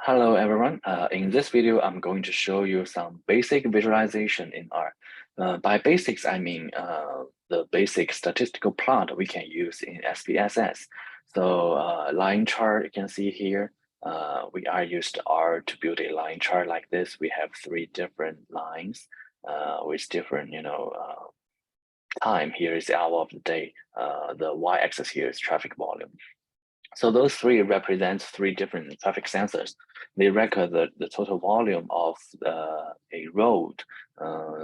Hello, everyone. In this video, I'm going to show you some basic visualization in R. By basics, I mean the basic statistical plot we can use in SPSS. So line chart, you can see here, we are used R to build a line chart like this. We have three different lines with different, time. Here is the hour of the day. The y-axis here is traffic volume. So those three represent three different traffic sensors. They record the total volume of a road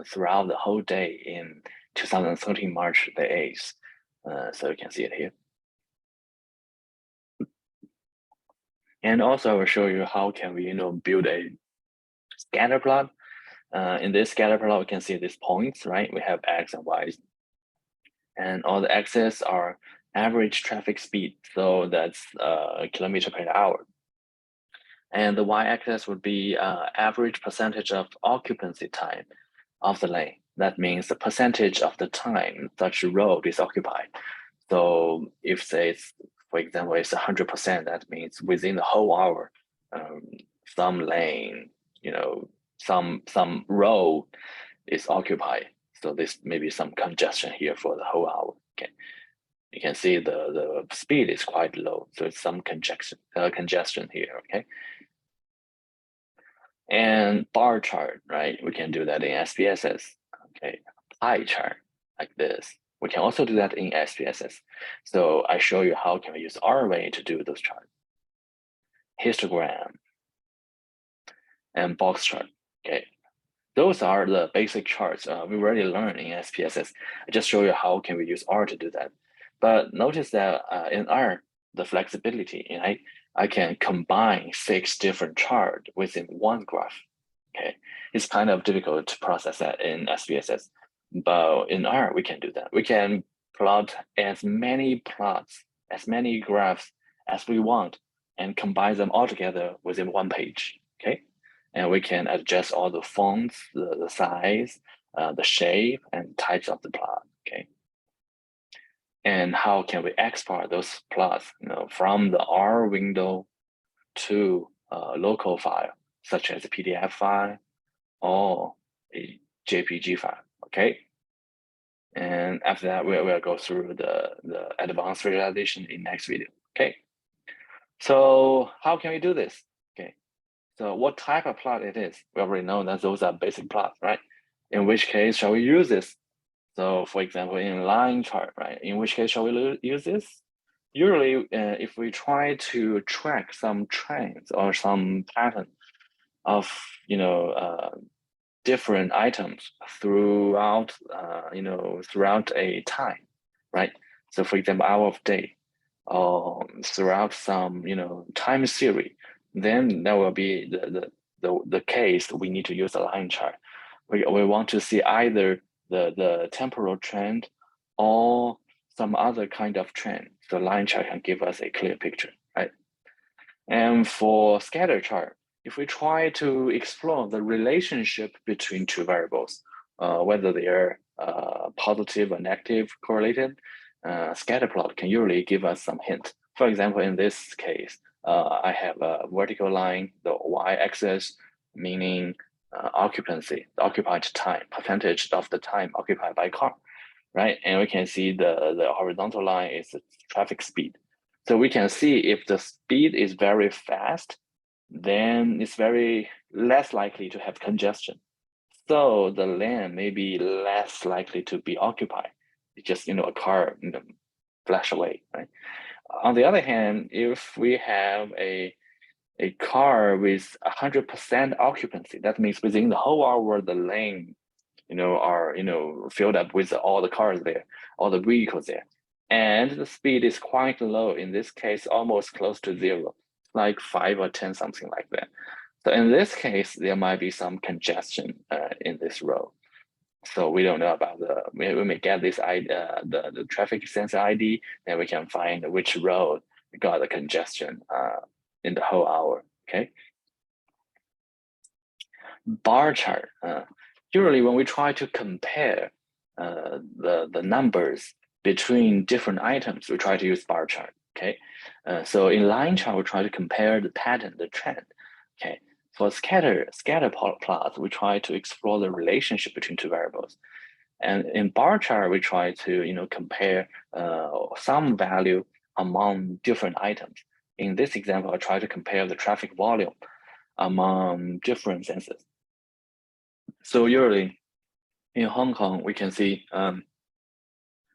throughout the whole day in 2013 March the 8th. So you can see it here. And also I will show you how can we build a scatter plot. In this scatter plot, we can see these points, right? We have X and Y. And all the X's are average traffic speed. So that's kilometer per hour. And the y-axis would be average percentage of occupancy time of the lane. That means the percentage of the time such road is occupied. So if say it's, for example, it's 100%, that means within the whole hour, some lane, some road is occupied. So this may be some congestion here for the whole hour. Okay, you can see the speed is quite low, so it's some congestion here. Okay. And bar chart, right? We can do that in SPSS. Okay, pie chart like this. We can also do that in SPSS. So I show you how can we use Rway to do those charts. Histogram and box chart. Okay, those are the basic charts we already learned in SPSS. I just show you how can we use R to do that. But notice that in R, the flexibility, I can combine 6 different charts within one graph. Okay, it's kind of difficult to process that in SPSS, but in R we can do that. We can plot as many plots, as many graphs as we want, and combine them all together within one page. Okay, and we can adjust all the fonts, the size, the shape, and types of the plot. Okay. And how can we export those plots from the R window to a local file, such as a PDF file or a JPG file, okay? And after that, we'll go through the advanced visualization in next video, okay? So how can we do this? Okay, so what type of plot it is? We already know that those are basic plots, right? In which case, shall we use this? So for example, in line chart, right? In which case shall we use this? Usually, if we try to track some trends or some pattern of, different items throughout, throughout a time, right? So for example, hour of day, or throughout some, time series, then that will be the case we need to use a line chart. We want to see either the temporal trend or some other kind of trend. So line chart can give us a clear picture, right? And for scatter chart, if we try to explore the relationship between two variables, whether they are positive or negative correlated, scatter plot can usually give us some hint. For example, in this case, I have a vertical line, the y-axis, meaning occupancy, the occupied time, percentage of the time occupied by car, right? And we can see the horizontal line is the traffic speed. So we can see if the speed is very fast, then it's very less likely to have congestion. So the lane may be less likely to be occupied. It's just, a car flash away, right? On the other hand, if we have a car with 100% occupancy, that means within the whole hour, the lane, are, filled up with all the cars there, all the vehicles there. And the speed is quite low. In this case, almost close to 0, like 5 or 10, something like that. So in this case, there might be some congestion in this road. So we don't know about we may get this the traffic sensor ID, then we can find which road got the congestion in the whole hour, okay? Bar chart. Usually when we try to compare the numbers between different items, we try to use bar chart, okay? So in line chart, we try to compare the pattern, the trend Okay, for scatter plots, we try to explore the relationship between two variables. And in bar chart, we try to compare some value among different items. In this example, I try to compare the traffic volume among different sensors. So usually in Hong Kong, we can see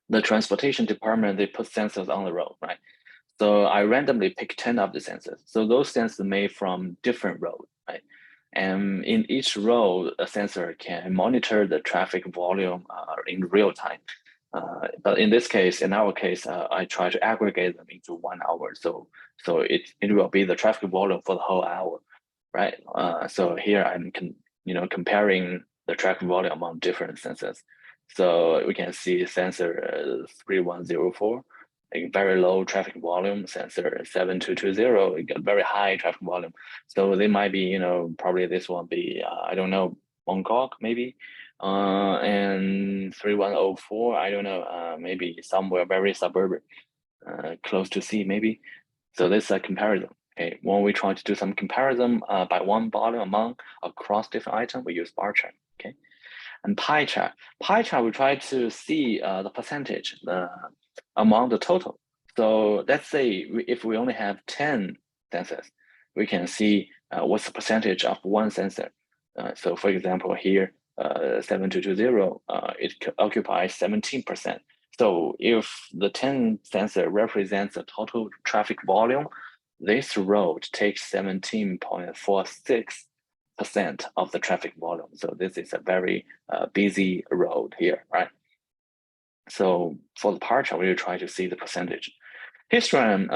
the transportation department, they put sensors on the road, right? So I randomly pick 10 of the sensors. So those sensors made from different roads, right? And in each road, a sensor can monitor the traffic volume in real time. But in this case, in our case, I try to aggregate them into 1 hour. So it will be the traffic volume for the whole hour, right? So here I'm comparing the traffic volume among different sensors. So we can see sensor 3104, a very low traffic volume, sensor 7220, it got very high traffic volume. So they might be, probably this one be, I don't know, Mongkok maybe, and 3104, I don't know, maybe somewhere very suburban, close to sea maybe. So this is a comparison. Okay, when we try to do some comparison by one volume among across different items, we use bar chart. Okay, and pie chart. Pie chart, we try to see the percentage among the total. So let's say if we only have 10 sensors, we can see what's the percentage of one sensor. So for example, here, 7220, it occupies 17%. So if the 10 sensor represents the total traffic volume, this road takes 17.46% of the traffic volume. So this is a very busy road here, right? So for the bar chart, we try to see the percentage. Histogram,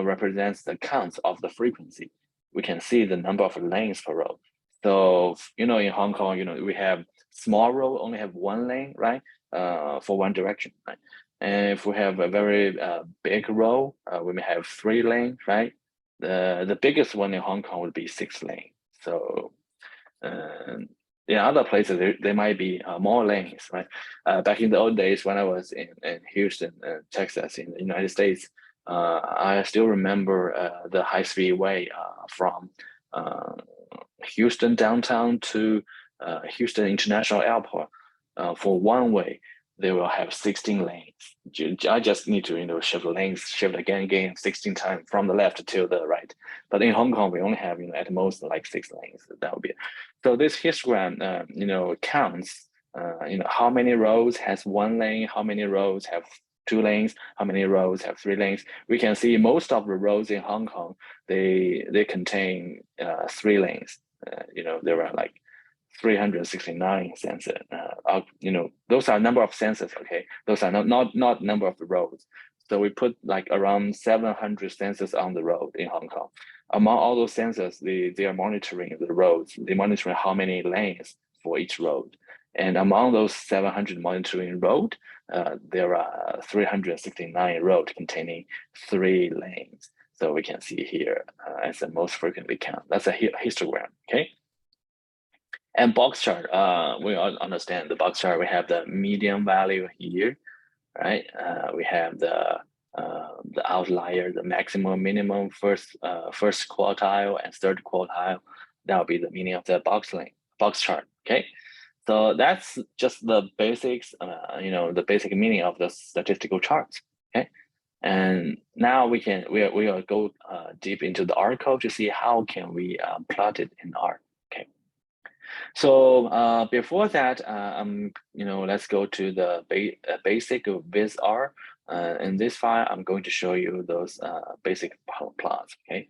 represents the counts of the frequency. We can see the number of lanes per road. So, in Hong Kong, we have small road only have one lane, right? For one direction, right? And if we have a very big road, we may have 3 lanes, right? The biggest one in Hong Kong would be 6 lanes. So, in other places, there might be more lanes, right? Back in the old days when I was in Houston, Texas, in the United States, I still remember the high-speed way from Houston downtown to Houston International Airport. For one way, they will have 16 lanes. I just need to shift lanes, shift again 16 times from the left to the right. But in Hong Kong, we only have at most like 6 lanes. That would be it. So this histogram, counts, how many roads has 1 lane, how many roads have 2 lanes, how many roads have 3 lanes. We can see most of the roads in Hong Kong, they contain 3 lanes. There are like 369 sensors. Those are number of sensors. Okay, those are not number of the roads. So we put like around 700 sensors on the road in Hong Kong. Among all those sensors, they are monitoring the roads. They monitor how many lanes for each road. And among those 700 monitoring road, there are 369 roads containing 3 lanes. So we can see here as the most frequently count. That's a histogram. Okay. And box chart, we all understand the box chart. We have the median value here, right? We have the outlier, the maximum, minimum, first quartile and third quartile. That will be the meaning of the box chart. Okay, so that's just the basics. The basic meaning of the statistical charts. Okay, and now we will go deep into the R code to see how can we plot it in R. Okay. So before that, let's go to the basic of VisR. In this file, I'm going to show you those basic plots. Okay,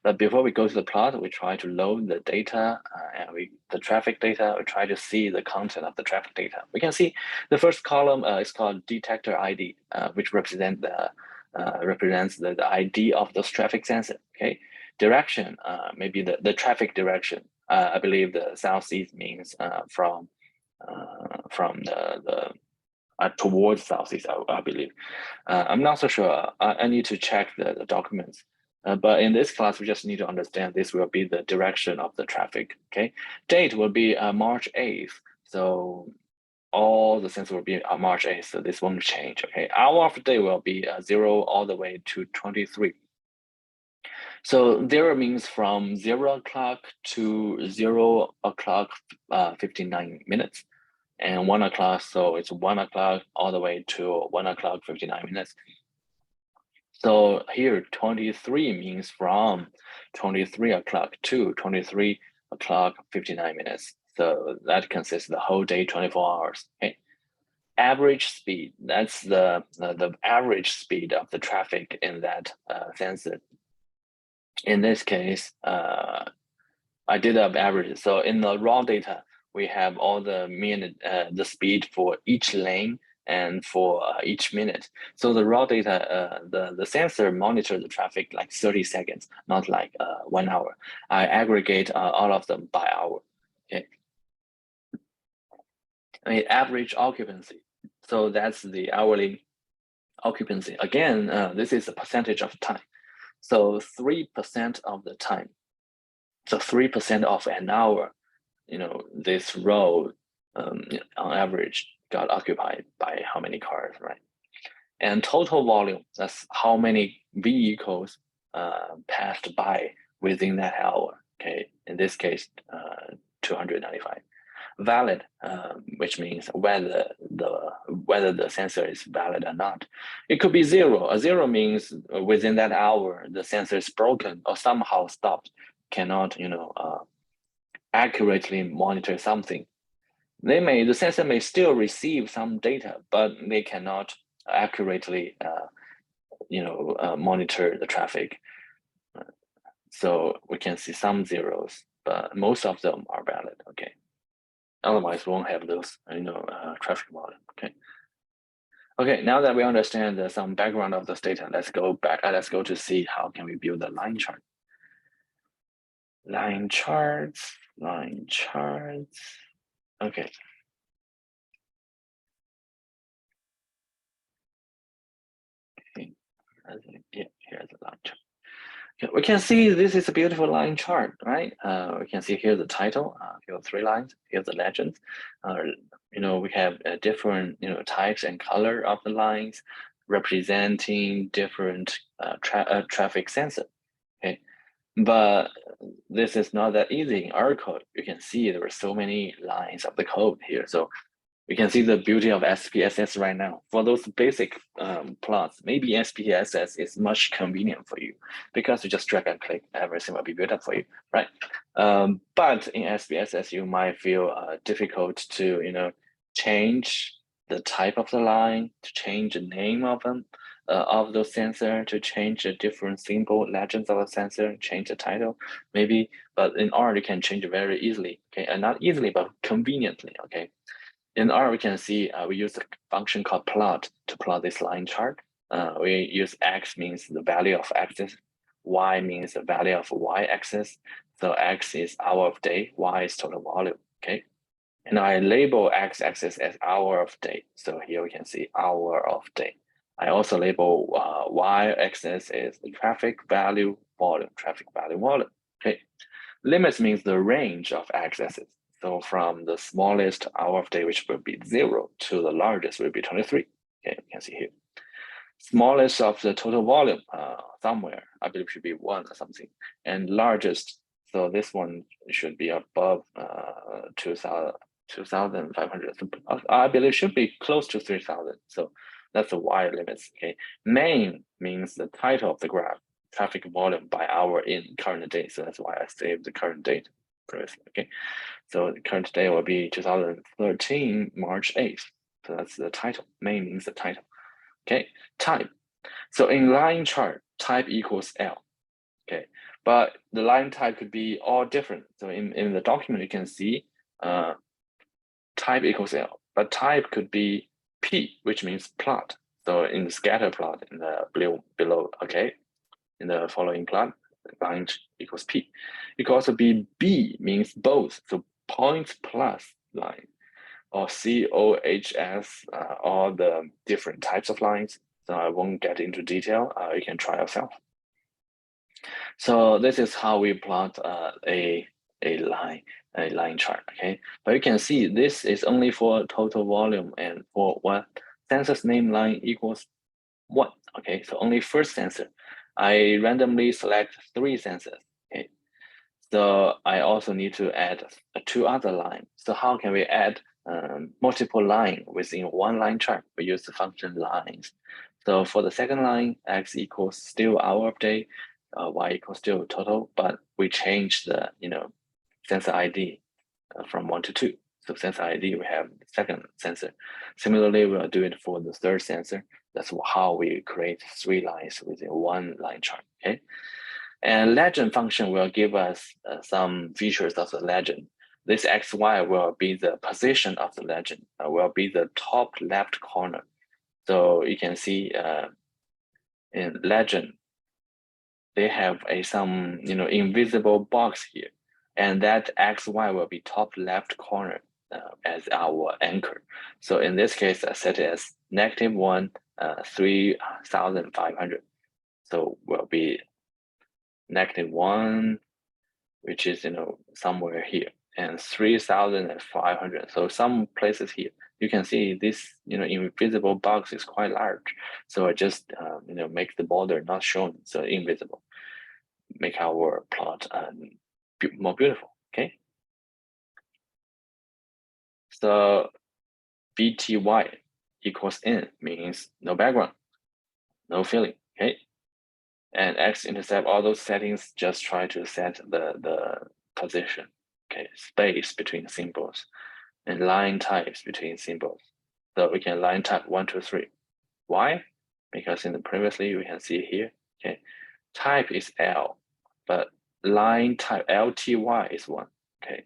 but before we go to the plot, we try to load the data and the traffic data. We try to see the content of the traffic data. We can see the first column is called detector ID, which represents the ID of those traffic sensor. Okay, direction, maybe the traffic direction. I believe the southeast means from the towards southeast, I believe. I'm not so sure. I need to check the documents. But in this class, we just need to understand this will be the direction of the traffic. Okay, date will be March 8th. So all the sensors will be on March 8th. So this won't change. Okay, hour of the day will be 0 all the way to 23. So 0 means from 0 o'clock to 0 o'clock 59 minutes, and 1 o'clock, so it's 1 o'clock all the way to 1 o'clock 59 minutes. So here 23 means from 23 o'clock to 23 o'clock 59 minutes. So that consists of the whole day, 24 hours. Okay. Average speed, that's the average speed of the traffic in that sensor. In this case, I did up averages. So in the raw data, we have all the the speed for each lane and for each minute. So the raw data, the sensor monitors the traffic like 30 seconds, not like 1 hour. I aggregate all of them by hour. Okay. I mean, average occupancy. So that's the hourly occupancy. Again, this is a percentage of time. So 3% of the time. So 3% of an hour, this road on average got occupied by how many cars, right? And total volume, that's how many vehicles passed by within that hour. Okay, in this case, 295. Valid, which means whether the sensor is valid or not. It could be 0. A 0 means within that hour the sensor is broken or somehow stopped, cannot accurately monitor something. The sensor may still receive some data, but they cannot accurately monitor the traffic. So we can see some zeros, but most of them are valid. Okay. Otherwise, we won't have those, traffic volume. Okay. Okay, now that we understand some background of this data, let's go back. Let's go to see how can we build a line chart. Line charts. Okay. Yeah, here's the line chart. Okay, we can see this is a beautiful line chart, right? We can see here the title, here are 3 lines, here's the legend. We have different, types and color of the lines representing different traffic sensor. Okay, but this is not that easy in our code. You can see there are so many lines of the code here. So we can see the beauty of SPSS right now. For those basic plots, maybe SPSS is much convenient for you because you just drag and click, everything will be built up for you, right? But in SPSS, you might feel difficult to, change the type of the line, to change the name of them, of those sensor, to change the different symbol legends of the sensor, change the title, maybe. But in R, you can change it very easily, okay? And not easily, but conveniently, okay? In R, we can see we use a function called plot to plot this line chart. We use X means the value of axis, Y means the value of Y axis. So X is hour of day, Y is total volume, okay? And I label X axis as hour of day. So here we can see hour of day. I also label Y axis is the traffic value volume, okay? Limits means the range of axes. So from the smallest hour of day, which will be 0, to the largest will be 23. Okay, you can see here. Smallest of the total volume, somewhere, I believe should be 1 or something. And largest, so this one should be above 2,500. I believe should be close to 3,000. So that's the Y limits. Okay, main means the title of the graph, traffic volume by hour in current day. So that's why I saved the current date previously. Okay, so the current day will be 2013 March 8th. So that's the title. Main means the title. Okay, type. So in line chart, type equals L. Okay, but the line type could be all different. So in the document, you can see type equals L, but type could be P, which means plot. So in the scatter plot in the below, okay, in the following plot, line equals P. It could also be B, means both. So points plus line, or COHS, all the different types of lines. So I won't get into detail. You can try yourself. So this is how we plot a line chart, okay? But you can see this is only for total volume and for what sensors name line equals 1, okay? So only first sensor. I randomly select 3 sensors. Okay, so I also need to add 2 other lines. So how can we add multiple line within one line chart? We use the function lines. So for the second line, x equals still hour of day, y equals still total, but we change the sensor ID from 1 to 2. So sensor ID, we have the second sensor. Similarly, we'll do it for the third sensor. That's how we create 3 lines within one line chart. Okay. And legend function will give us some features of the legend. This XY will be the position of the legend, will be the top left corner. So you can see in legend, they have some invisible box here, and that XY will be top left corner as our anchor. So in this case, I set it as -1, 3,500. So will be -1, which is somewhere here, and 3,500. So some places here you can see this invisible box is quite large. So I just make the border not shown, so invisible, make our plot more beautiful. Okay, so BTY equals N means no background, no filling. Okay, and x-intercept, all those settings, just try to set the position. Okay, space between symbols, and line types between symbols. So we can line type 1, 2, 3. Why? Because in the previously we can see here, okay, type is L, but line type LTY is 1. Okay,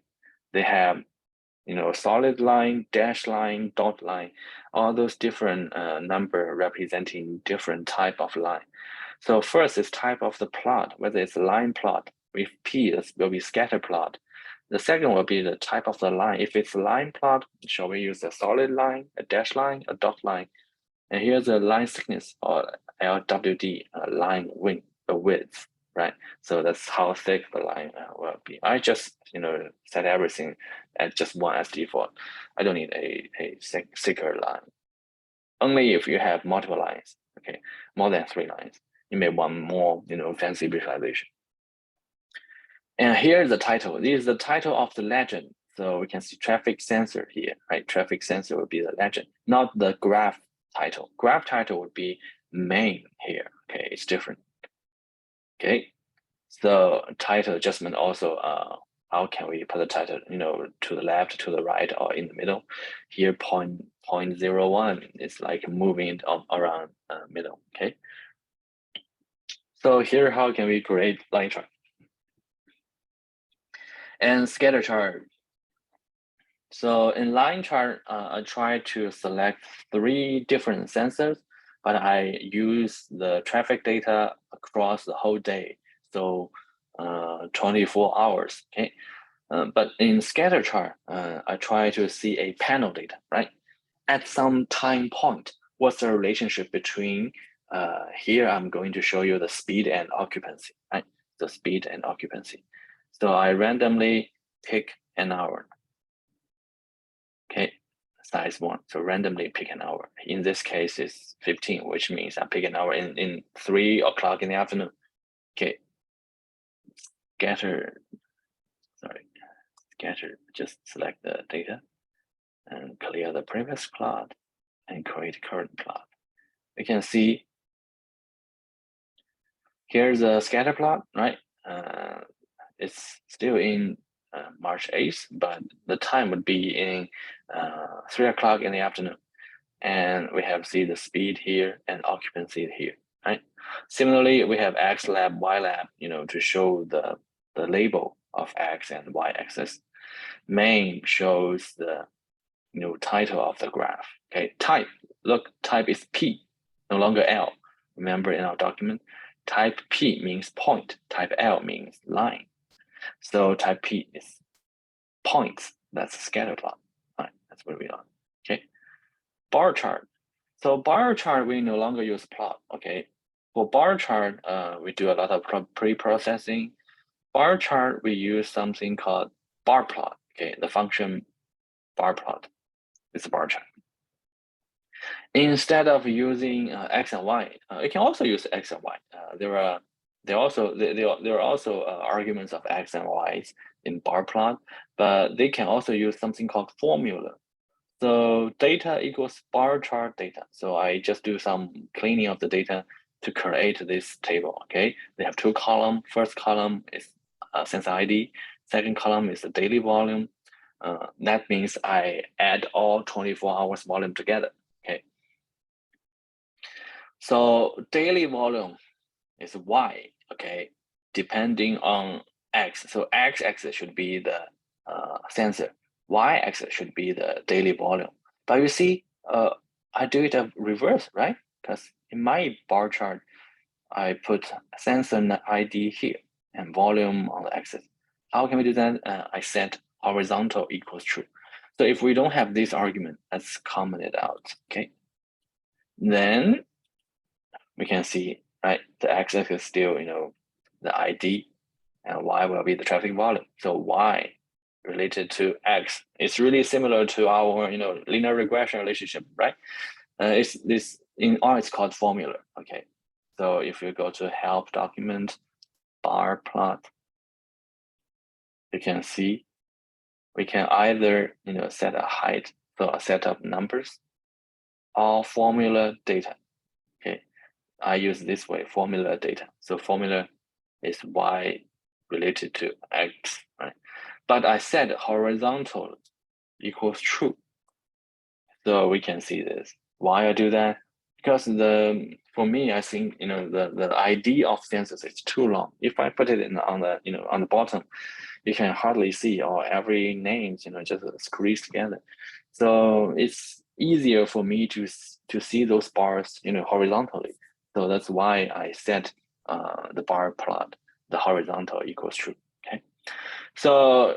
they have solid line, dash line, dot line, all those different number representing different type of line. So first is type of the plot, whether it's a line plot with P, this will be scatter plot. The second will be the type of the line. If it's a line plot, shall we use a solid line, a dash line, a dot line? And here's the line thickness, or LWD, line width, right? So that's how thick the line will be. I just set everything at just 1 as default. I don't need a thicker line. Only if you have multiple lines, okay, more than 3 lines, you may want more fancy visualization. And here's the title. This is the title of the legend. So we can see traffic sensor here, right? Traffic sensor would be the legend, not the graph title. Graph title would be main here. Okay, it's different. Okay, so title adjustment also, how can we put the title, to the left, to the right, or in the middle? Here, 0.01 is like moving around middle. Okay, so here, how can we create line chart and scatter chart? So in line chart, I try to select 3 different sensors, but I use the traffic data across the whole day. So 24 hours, okay? But in scatter chart, I try to see a panel data, right? At some time point, what's the relationship between, here I'm going to show you the speed and occupancy, right? The speed and occupancy. So I randomly pick an hour. Okay, size 1. So randomly pick an hour. In this case, it's 15, which means I pick an hour in 3 o'clock in the afternoon. Okay, scatter, just select the data and clear the previous plot and create current plot. You can see here's a scatter plot, right? It's still in March 8th, but the time would be in 3 o'clock in the afternoon. And we have see the speed here and occupancy here, right? Similarly, we have X lab, Y lab, to show the label of X and Y axis. Main shows the title of the graph. Okay, type, look, type is P, no longer L. Remember in our document, type P means point, type L means line. So type P is points, that's a scatter plot. Right, that's what we are. Okay, bar chart. So bar chart, we no longer use plot, okay? For bar chart, we do a lot of pre-processing. Bar chart, we use something called bar plot, okay? The function bar plot is a bar chart. Instead of using X and Y, you can also use X and Y. There are also arguments of X and Y's in bar plot, but they can also use something called formula. So data equals bar chart data. So I just do some cleaning of the data to create this table, okay? They have two columns. First column is sensor ID. Second column is the daily volume. That means I add all 24 hours volume together, okay? So daily volume is Y, okay? Depending on X. So X-axis should be the sensor. Y-axis should be the daily volume. But you see, I do it reverse, right? Because in my bar chart, I put sensor ID here and volume on the axis. How can we do that? I set horizontal equals true. So if we don't have this argument, let's comment it out, okay? Then we can see, right, the x-axis is still, the ID, and Y will be the traffic volume. So Y related to X. It's really similar to our, linear regression relationship, right? It's this in R. It's called formula. Okay, so if you go to help document, bar plot, you can see we can either set a height, so a set of numbers, or formula data. Okay, I use this way, formula data. So formula is Y related to X, right? But I said horizontal equals true. So we can see this. Why I do that? Because for me, I think the ID of sensors is too long. If I put it on the bottom, you can hardly see, or every name just squeezed together. So it's easier for me to see those bars horizontally. So that's why I set the bar plot, the horizontal equals true. Okay, so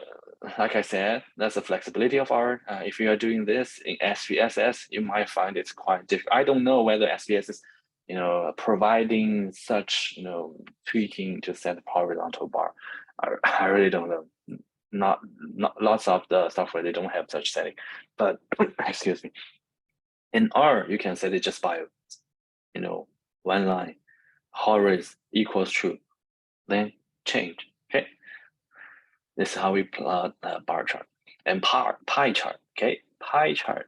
like I said, that's the flexibility of R. If you are doing this in SPSS, you might find it's quite difficult. I don't know whether SPS is, providing such, tweaking to set the horizontal bar. I really don't know. Not lots of the software, they don't have such setting, but excuse me. In R, you can set it just by, one line, horizontal equals true, then change. Okay. This is how we plot a bar chart and pie chart. Okay, pie chart.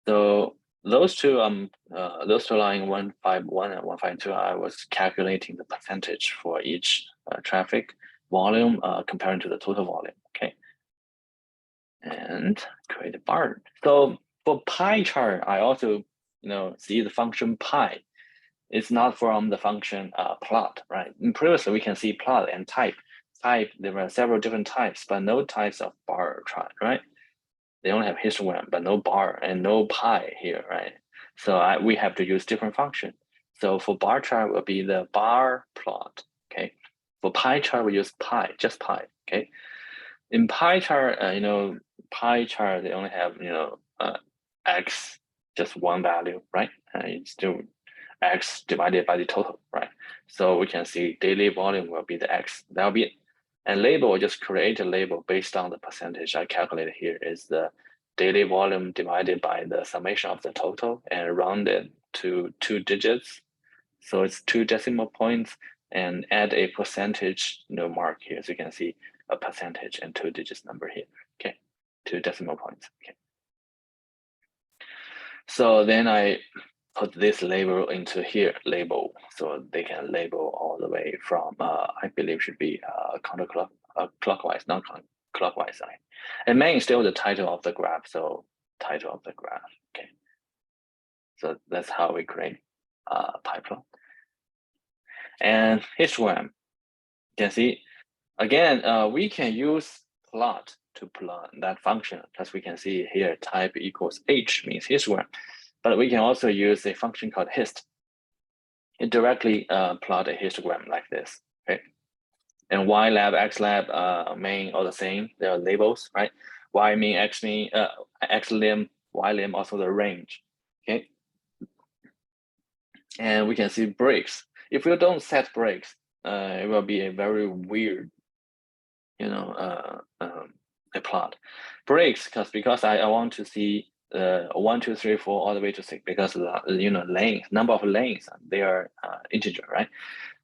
So those two line 151 and 152, I was calculating the percentage for each traffic volume comparing to the total volume. Okay, and create a bar. So for pie chart, I also see the function pie. It's not from the function plot, right? And previously, we can see plot and type. There were several different types, but no types of bar chart, right? They only have histogram, but no bar and no pie here, right? So we have to use different function. So for bar chart will be the bar plot, okay? For pie chart, we use pie, just pie, okay? In pie chart, pie chart, they only have, X, just one value, right? It's still X divided by the total, right? So we can see daily volume will be the X. That'll be, and label, just create a label based on the percentage I calculated here is the daily volume divided by the summation of the total and rounded to 2 digits. So it's 2 decimal points and add a percentage mark here. So you can see a percentage and 2 digits number here. Okay, 2 decimal points. Okay. So then I put this label into here, label, so they can label all the way from, I believe should be clockwise, not clockwise. And main is still the title of the graph, so title of the graph, okay. So that's how we create pipeline. And histogram, you can see, again, we can use plot to plot that function, as we can see here, type equals H means histogram. But we can also use a function called hist. It directly plot a histogram like this, okay? And Y lab, X lab, main all the same. They are labels, right? Y mean, X lim, Y lim also the range, okay? And we can see breaks. If you don't set breaks, it will be a very weird, a plot. Breaks, because I want to see 1, 2, 3, 4, all the way to 6, because the lanes, number of lanes, they are integer, right?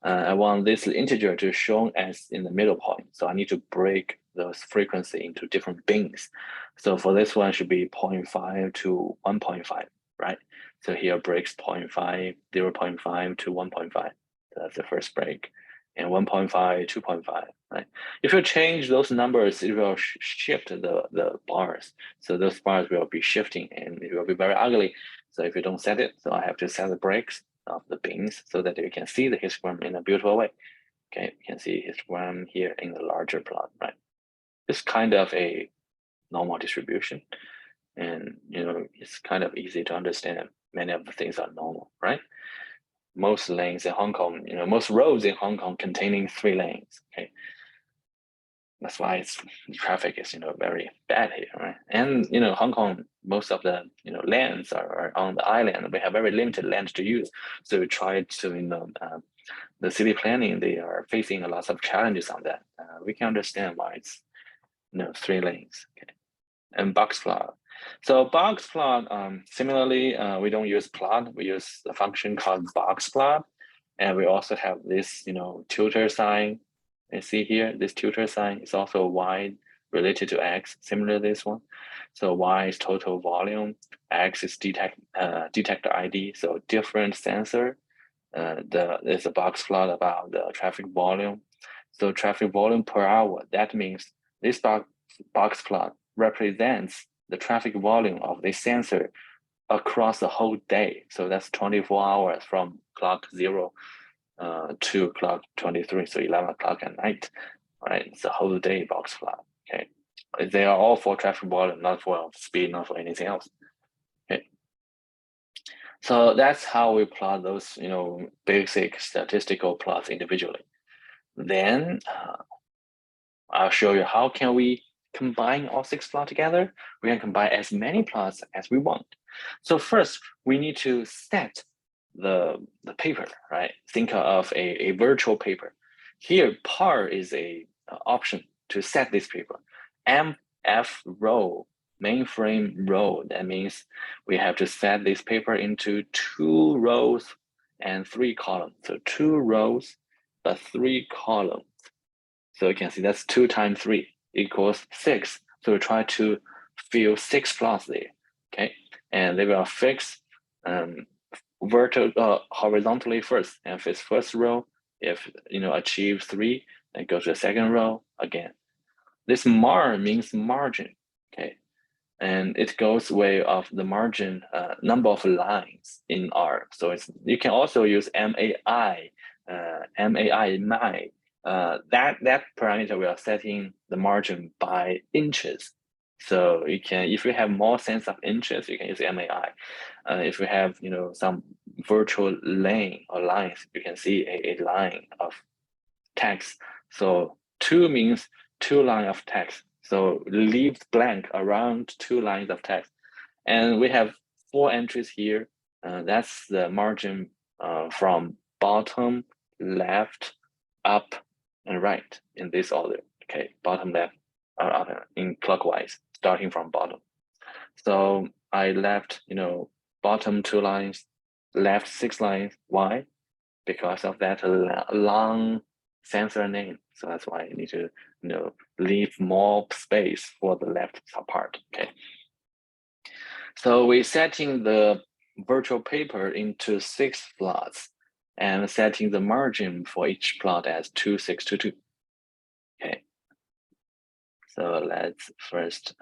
I want this integer to shown as in the middle point, so I need to break those frequency into different bins. So for this one should be 0.5 to 1.5, right? So here breaks 0.5, 0.5 to 1.5. That's the first break, and 1.5, 2.5, right? If you change those numbers, it will shift the bars. So those bars will be shifting and it will be very ugly. So if you don't set it, so I have to set the breaks of the bins so that you can see the histogram in a beautiful way. Okay, you can see histogram here in the larger plot, right? It's kind of a normal distribution, and it's kind of easy to understand. Many of the things are normal, right? Most lanes in Hong Kong, most roads in Hong Kong containing 3 lanes. Okay, that's why traffic is very bad here, right? And Hong Kong, most of the lands are on the island. We have very limited land to use, so we try to the city planning, they are facing a lot of challenges on that. We can understand why it's 3 lanes. Okay, and box plot. So box plot, similarly, we don't use plot. We use a function called box plot, and we also have this tilde sign. You see here, this tilde sign is also y related to x, similar to this one. So y is total volume, x is detector ID, so different sensor. There's a box plot about the traffic volume. So traffic volume per hour, that means this box plot represents the traffic volume of the sensor across the whole day. So that's 24 hours from clock 0 to clock 23, so 11 o'clock at night, right? It's a whole day box plot, okay? They are all for traffic volume, not for speed, not for anything else. Okay. So that's how we plot those, basic statistical plots individually. Then I'll show you how can we combine all 6 plots together. We can combine as many plots as we want. So first, we need to set the paper, right? Think of a virtual paper. Here, par is a option to set this paper. MF row, mainframe row, that means we have to set this paper into 2 rows and 3 columns. So 2 rows, but 3 columns. So you can see that's 2 times 3 equals 6. So we try to fill 6 plots there, okay? And they will fix horizontally first. And if it's first row, if achieve 3, then go to the second row again. This mar means margin, okay? And it goes way of the margin number of lines in R. So you can also use MAI, MAI. That parameter we are setting the margin by inches. So you can, if you have more sense of inches, you can use MAI. If you have some virtual lane or lines, you can see a line of text. So 2 means 2 lines of text. So leave blank around 2 lines of text. And we have 4 entries here. That's the margin from bottom, left, up, and right in this order. Okay, bottom, left, in clockwise, starting from bottom. So I left, bottom 2 lines, left 6 lines. Why? Because of that long sensor name. So that's why I need to, leave more space for the left part. Okay. So we're setting the virtual paper into 6 plots and setting the margin for each plot as 2, 6, 2, 2. Okay. So let's first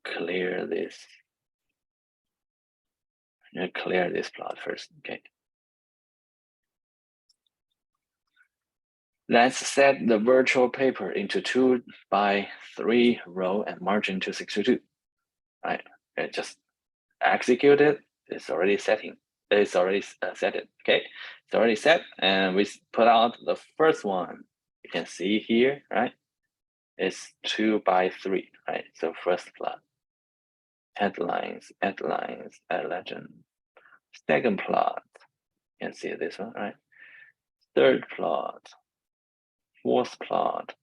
clear this. Clear this plot first. Okay. Let's set the virtual paper into 2 by 3 row and margin to 6 to 2. Right. Just execute it. It's already setting. It's already set it. Okay. It's already set, and we put out the first one. You can see here, right? It's 2 by 3, right? So first plot. Headlines, legend. Second plot. You can see this one, right? Third plot. Fourth plot.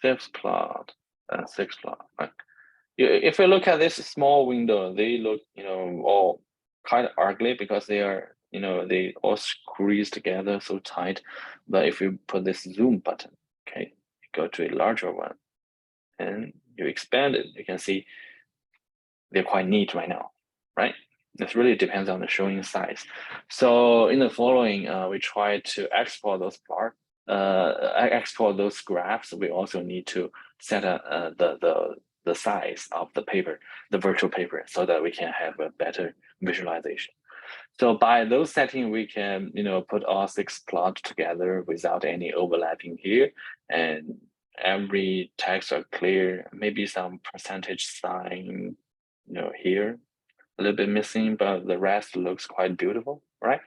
Fifth plot. And sixth plot. Right? if you look at this small window, they look, all kind of ugly because they are, they all squeeze together so tight. But if you put this zoom button, okay, you go to a larger one and you expand it, you can see they're quite neat right now, right? It really depends on the showing size. So in the following, we try to export those export those graphs. We also need to set the size of the paper, the virtual paper, so that we can have a better visualization. So by those settings, we can, put all 6 plots together without any overlapping here, and every text are clear. Maybe some percentage sign, here a little bit missing, but the rest looks quite beautiful, right?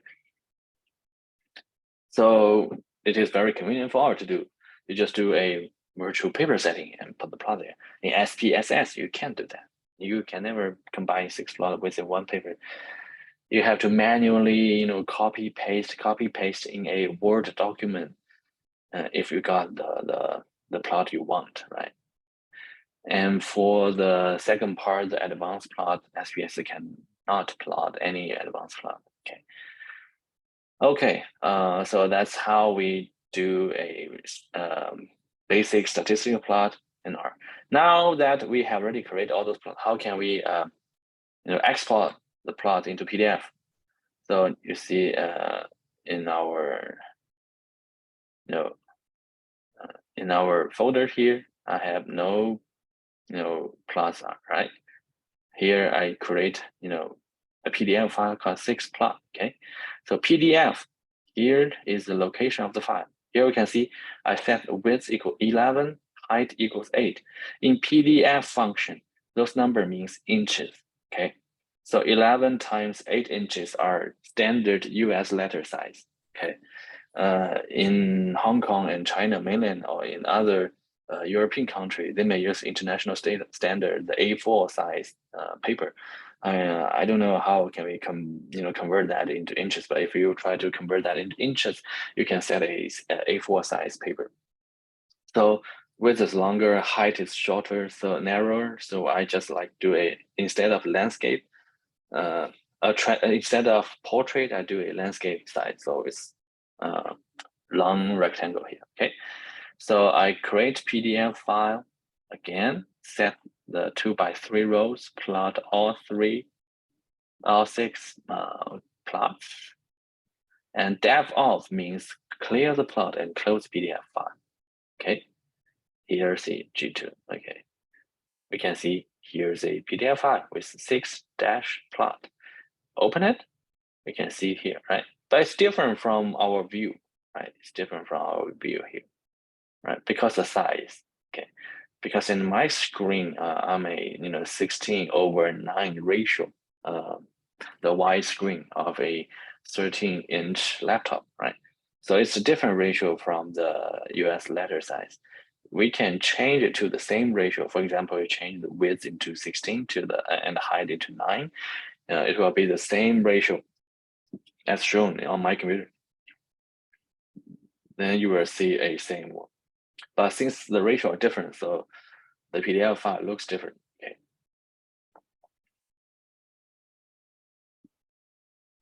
So it is very convenient for us to do. You just do a virtual paper setting and put the plot there. In SPSS, you can't do that. You can never combine 6 plots within one paper. You have to manually, copy paste in a Word document if you got the plot you want, right? And for the second part, the advanced plot, SPS cannot plot any advanced plot. Okay. Okay, so that's how we do a basic statistical plot in R. Now that we have already created all those plots, how can we export the plot into PDF? So you see in our in our folder here, I have no plots, right? Here I create a PDF file called 6plot. Okay, so PDF, here is the location of the file. Here we can see I set width equal 11, height equals 8. In PDF function, those number means inches. Okay, so 11 times 8 inches are standard US letter size. Okay, in Hong Kong and China mainland or in other European country, they may use international standard, the A4 size paper. I don't know how can we convert that into inches, but if you try to convert that into inches, you can set a A4 size paper. So width is longer, height is shorter, so narrower. So I just like do instead of landscape, instead of portrait, I do a landscape size. So it's long rectangle here. Okay, so I create PDF file again, set the 2x3 rows, plot all 6 plots, and dev off means clear the plot and close PDF file. Okay, here's a G2. Okay, we can see here's a PDF file with 6 dash plot. Open it, we can see here, right? But it's different from our view, right? It's different from our view here, right? Because the size, okay? Because in my screen, I'm a 16:9 ratio, the wide screen of a 13-inch laptop, right? So it's a different ratio from the US letter size. We can change it to the same ratio. For example, you change the width into 16 and the height into 9. It will be the same ratio as shown on my computer. Then you will see a same one. But since the ratio are different, so the PDF file looks different. Okay.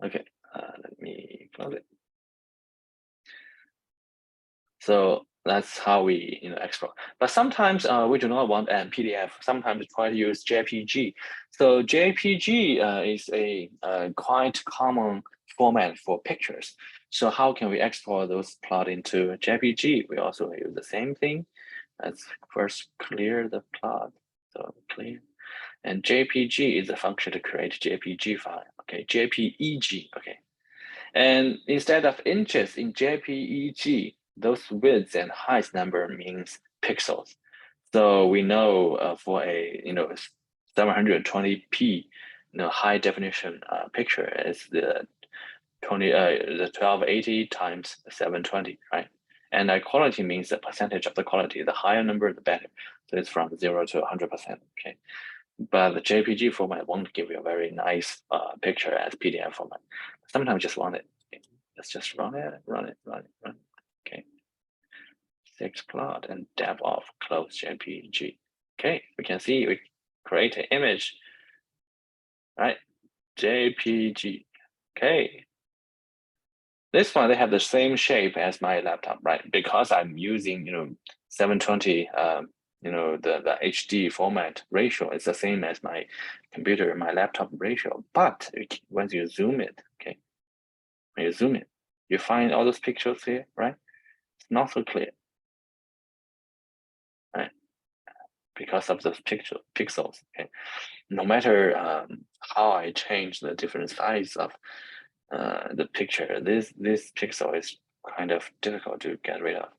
Okay. Let me close it. So that's how we export. But sometimes we do not want an PDF. Sometimes we try to use JPG. So JPG is a quite common format for pictures. So how can we export those plot into JPG? We also use the same thing. Let's first clear the plot. So clear. And JPG is a function to create JPG file. Okay, JPEG. Okay. And instead of inches in JPEG, those widths and heights number means pixels. So we know for a 720p high definition picture is the 1280 times 720, right? And that quality means the percentage of the quality. The higher number, the better. So it's from 0 to 100%. Okay, but the JPG format won't give you a very nice picture as PDF format. Sometimes just want it. Okay. Let's just run it. Okay, 6 plot and dev off close JPG. Okay, we can see create an image, right? JPG, okay. This one, they have the same shape as my laptop, right? Because I'm using, 720, the HD format ratio is the same as my computer, my laptop ratio. But once you zoom it, okay, when you zoom it, you find all those pictures here, right? It's not so clear, right? Because of those pixels, okay? No matter how I change the different size of the picture, this pixel is kind of difficult to get rid of.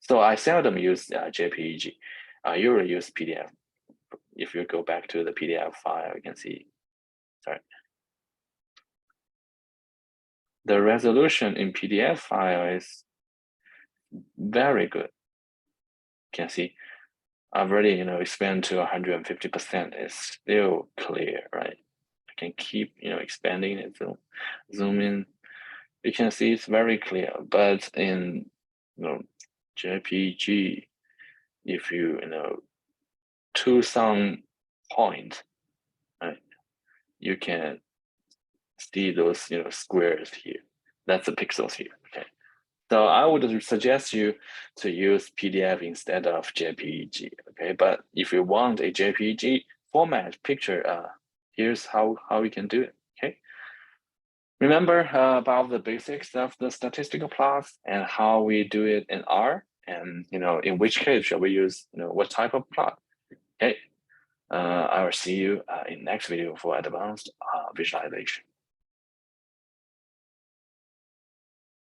So I seldom use JPEG. I usually use PDF. If you go back to the PDF file, you can see, sorry. The resolution in PDF file is very good. You can see I've already, expanded to 150%. It's still clear, right? I can keep, expanding it, zoom in. You can see it's very clear, but in, JPG, if you, to some point, right, you can see those, squares here. That's the pixels here, okay? So I would suggest you to use PDF instead of JPEG, okay? But if you want a JPEG format picture, here's how you can do it, okay? Remember about the basics of the statistical plots and how we do it in R, and in which case shall we use what type of plot? Okay, I will see you in next video for advanced visualization.